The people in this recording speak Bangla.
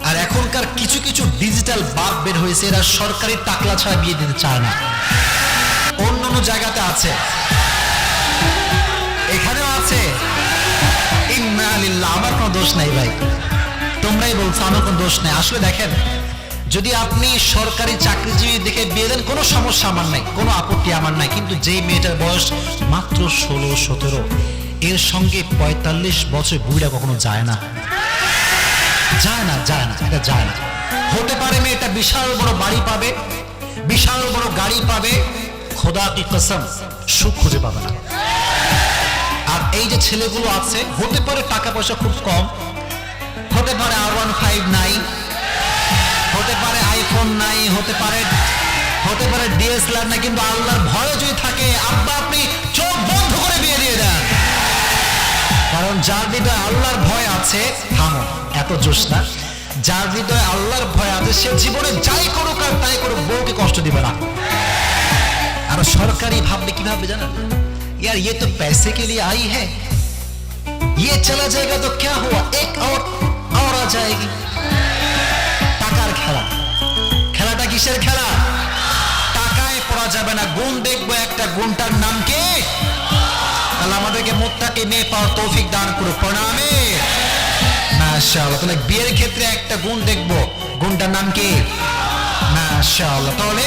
আর এখনকার কিছু কিছু ডিজিটাল বাপ বের হয়েছে, এরা সরকারি টাকলা ছাড়া বিয়ে দিতে চায় না। অন্য অন্য জায়গাতে আছে, এখানেও আছে। ইন্না লিল্লাহ, আমার কোনো দোষ নাই ভাই, তোমরাই বলছো, আমার কোনো দোষ নাই। আসলে দেখেন, যদি আপনি সরকারি চাকরিজীবী দেখে বিয়ে দেন, কোনো সমস্যা আমার নাই, কোনো আপত্তি আমার নাই। কিন্তু যেই মেয়েটার বয়স মাত্র 16-17, এর সঙ্গে 45 বছর বুড়িরা কখনো যায় না, যায় না, যায় না, এটা যায় না। হতে পারে মেয়েটা বিশাল বড় বাড়ি পাবে, বিশাল বড় গাড়ি পাবে, খোদা কি কসম সুখ খুঁজে পাবে না। আর এই যে ছেলেগুলো আছে, হতে পারে টাকা পয়সা খুব কম, হতে পারে R15 নাই, হতে পারে আইফোন নাই, হতে পারে DSLR নাই, কিন্তু আল্লাহর ভয় যদি থাকে, আব্বা আপনি চোখ বন্ধ করে বিয়ে দিয়ে দেন। কারণ যার হৃদয়ে আল্লাহর ভয় আছে, থামো, এত জোশ না, যার হৃদয়ে আল্লাহর ভয় আছে সে জীবনে যাই করুক আর তাই করুক, বউকে কষ্ট দিবে না। আর সরকারি ভাববে কি ভাববে জানেন, यार ये तो पैसे के लिए आई है, ये चला जाएगा तो क्या हुआ, एक और आ जाएगी। টাকার খেলা, খেলাটা কিসের খেলা? টাকায় পড়া যাবে না, গুণ দেখবো একটা, গুণটার নাম কি? আল্লাহ আমাদেরকে মুত্তাকি মেয়ে পাওয়ার তৌফিক দান করুক, প্রণামে মাশাআল্লাহ। তাহলে বিয়ের ক্ষেত্রে একটা গুণ দেখবো, গুণটার নাম কি? মাশাআল্লাহ। তাহলে